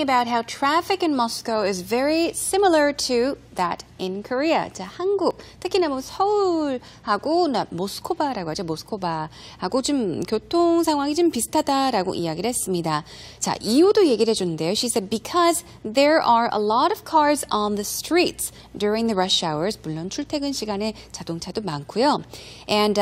about how traffic in Moscow is very similar to that in Korea. 자, 한국, 특히나 뭐 서울하고 모스코바라고 하죠. 모스코바하고 좀 교통 상황이 좀 비슷하다라고 이야기를 했습니다. 자, 이유도 얘기를 해줬는데요. She said because there are a lot of cars on the streets during the rush hours. 물론 출퇴근 시간에 자동차도 많고요. And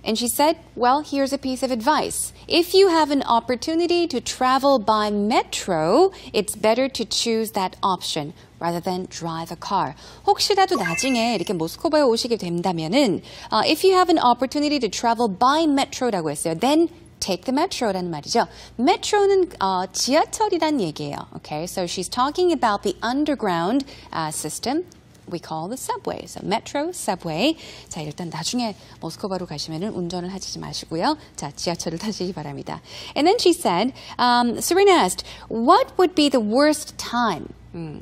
And she said, well, here's a piece of advice. If you have an opportunity to travel by metro, it's better to choose that option rather than drive a car. 혹시라도 나중에 이렇게 모스크바에 오시게 된다면은, if you have an opportunity to travel by metro라고 했어요. Then take the metro라는 말이죠. metro는 지하철이란 얘기예요. Okay, so she's talking about the underground system. We call the subway. So metro, subway. 자, 일단 나중에 모스크바로 가시면은 운전을 하시지 마시고요. 자, 지하철을 타시기 바랍니다. And then she said, Serena asked, what would be the worst time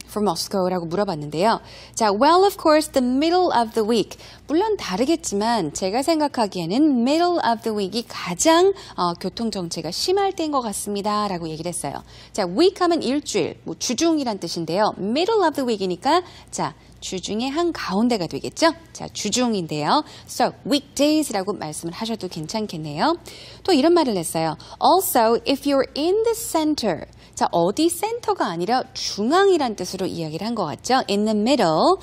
for Moscow라고 물어봤는데요. 자, well, of course, the middle of the week. 물론 다르겠지만 제가 생각하기에는 middle of the week이 가장 교통 정체가 심할 때인 것 같습니다. 라고 얘기를 했어요. 자, week 하면 일주일, 뭐 주중이란 뜻인데요. middle of the week이니까 자, 주중의 한 가운데가 되겠죠? 자, 주중인데요. So, weekdays라고 말씀을 하셔도 괜찮겠네요. 또 이런 말을 했어요. Also, if you're in the center. 자, 어디 센터가 아니라 중앙이란 뜻으로 이야기를 한 것 같죠? In the middle,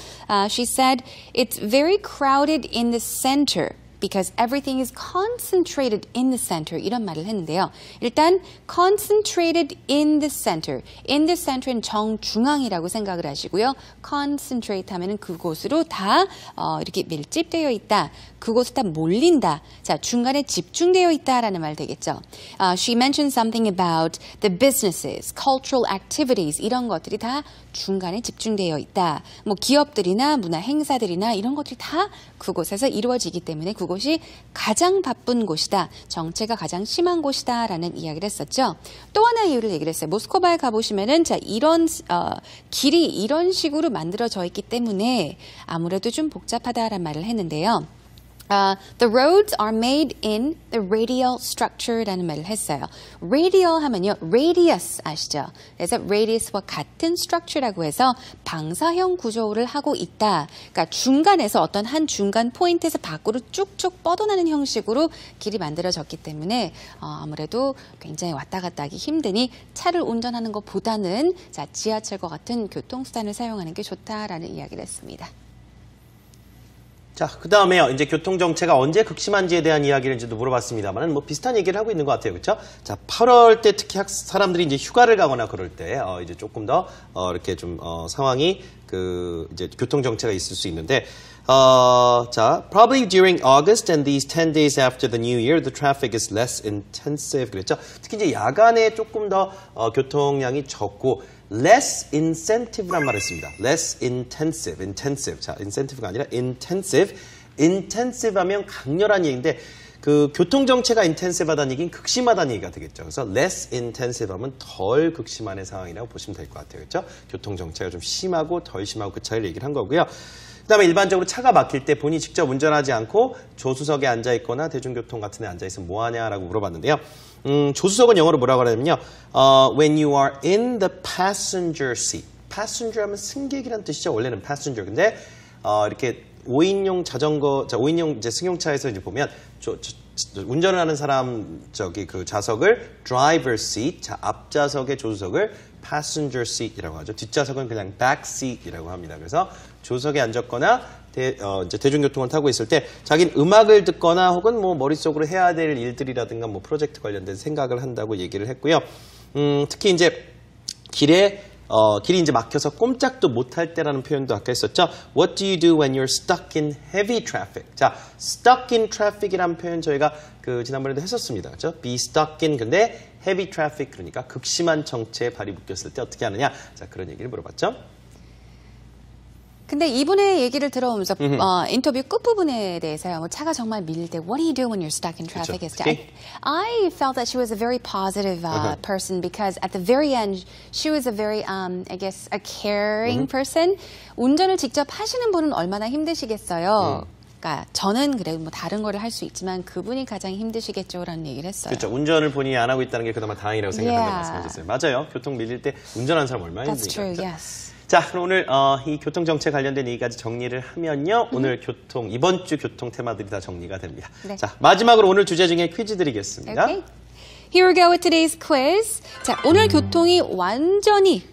she said, it's very crowded in the center. Because everything is concentrated in the center. 이런 말을 했는데요. 일단 concentrated in the center. In the center는 정중앙이라고 생각을 하시고요. concentrate 하면은 그곳으로 다 이렇게 밀집되어 있다. 그곳에 다 몰린다. 자, 중간에 집중되어 있다라는 말 되겠죠. She mentioned something about the businesses, cultural activities 이런 것들이 다 중간에 집중되어 있다. 뭐 기업들이나 문화 행사들이나 이런 것들이 다 그곳에서 이루어지기 때문에 그곳이 가장 바쁜 곳이다. 정체가 가장 심한 곳이다라는 이야기를 했었죠. 또 하나 이유를 얘기를 했어요. 모스크바에 가보시면은 자, 이런 길이 이런 식으로 만들어져 있기 때문에 아무래도 좀 복잡하다라는 말을 했는데요. The roads are made in the radial structure라는 말을 했어요. radial 하면요, radius 아시죠? 그래서 radius와 같은 structure라고 해서 방사형 구조를 하고 있다. 그러니까 중간에서 어떤 한 중간 포인트에서 밖으로 쭉쭉 뻗어나는 형식으로 길이 만들어졌기 때문에 아무래도 굉장히 왔다 갔다 하기 힘드니 차를 운전하는 것보다는 자, 지하철과 같은 교통수단을 사용하는 게 좋다라는 이야기를 했습니다. 자, 그 다음에요. 이제 교통정체가 언제 극심한지에 대한 이야기를 이제도 물어봤습니다만, 뭐 비슷한 얘기를 하고 있는 것 같아요. 그렇죠? 자, 8월 때 특히 사람들이 이제 휴가를 가거나 그럴 때, 이제 조금 더, 이렇게 좀, 상황이 이제 교통정체가 있을 수 있는데, 자, probably during August and these 10 days after the new year, the traffic is less intensive. 그랬죠? 특히 이제 야간에 조금 더, 교통량이 적고, less incentive란 말을 씁니다. less intensive. 자, incentive가 아니라 intensive. intensive 하면 강렬한 얘기인데, 교통정체가 intensive하다는 얘기는 극심하다는 얘기가 되겠죠. 그래서 less intensive 하면 덜 극심한 상황이라고 보시면 될 것 같아요. 그렇죠? 교통정체가 좀 심하고 덜 심하고 그 차이를 얘기를 한 거고요. 그 다음에 일반적으로 차가 막힐 때 본인이 직접 운전하지 않고 조수석에 앉아있거나 대중교통 같은 데 앉아있으면 뭐하냐라고 물어봤는데요. 조수석은 영어로 뭐라고 하냐면요. When you are in the passenger seat. passenger 하면 승객이란 뜻이죠. 원래는 passenger. 근데 이렇게 5인용 자전거, 5인용 이제 승용차에서 이제 보면 운전을 하는 사람 그 좌석을 driver seat, 자 앞좌석의 조수석을 passenger seat이라고 하죠. 뒷좌석은 그냥 back seat이라고 합니다. 그래서 조석에 앉았거나 이제 대중교통을 타고 있을 때 자기는 음악을 듣거나 혹은 뭐 머릿속으로 해야 될 일들이라든가 뭐 프로젝트 관련된 생각을 한다고 얘기를 했고요. 특히 이제 길이 이제 막혀서 꼼짝도 못할 때라는 표현도 아까 했었죠. What do you do when you're stuck in heavy traffic? 자, stuck in traffic이라는 표현 저희가 지난번에도 했었습니다. 그렇죠? be stuck in 근데 heavy traffic 그러니까 극심한 정체에 발이 묶였을 때 어떻게 하느냐? 자, 그런 얘기를 물어봤죠. 근데 이분의 얘기를 들어오면서 인터뷰 끝부분에 대해서요. 뭐 차가 정말 밀릴 때 What do you do when you're stuck in traffic? I felt that she was a very positive person because at the very end she was a very I guess a caring person. 운전을 직접 하시는 분은 얼마나 힘드시겠어요. 그러니까 저는 그래도 뭐 다른 거를 할 수 있지만 그분이 가장 힘드시겠죠라는 얘기를 했어요. 그렇죠. 운전을 본인이 안 하고 있다는 게 그나마 다행이라고 생각한다고 Yeah. 말씀하셨어요. 맞아요. 교통 밀릴 때 운전하는 사람 얼마나 That's true. 힘드니까. Yes. 자, 그럼 오늘 이 교통 정책 관련된 얘기까지 정리를 하면요. 오늘 이번 주 교통 테마들이 다 정리가 됩니다. 네. 자, 마지막으로 오늘 주제 중에 퀴즈 드리겠습니다. Okay. Here we go with today's quiz. 자, 오늘 교통이 완전히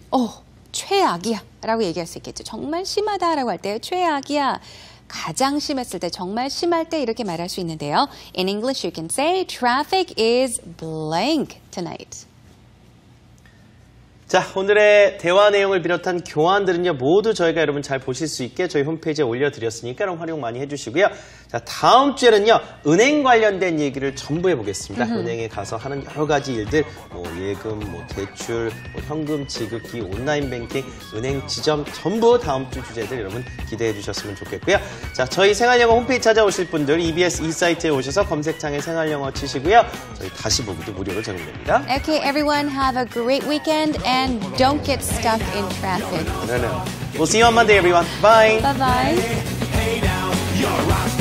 최악이야 라고 얘기할 수 있겠죠. 정말 심하다라고 할 때 최악이야. 가장 심했을 때, 정말 심할 때 이렇게 말할 수 있는데요. In English, you can say traffic is blank tonight. 자, 오늘의 대화 내용을 비롯한 교환들은요, 모두 저희가 여러분 잘 보실 수 있게 저희 홈페이지에 올려드렸으니까 여러분 활용 많이 해주시고요. 자, 다음 주에는요, 은행 관련된 얘기를 전부 해보겠습니다. 은행에 가서 하는 여러 가지 일들, 뭐 예금, 뭐 대출, 뭐 현금 지급기, 온라인 뱅킹, 은행 지점 전부 다음 주 주제들 여러분 기대해 주셨으면 좋겠고요. 자, 저희 생활영어 홈페이지 찾아오실 분들 EBS e사이트에 오셔서 검색창에 생활영어 치시고요. 저희 다시 보기도 무료로 제공됩니다. Okay, everyone, have a great weekend and don't get stuck in traffic. We'll see you on Monday, everyone. Bye. Bye-bye. Hey now, you're rock.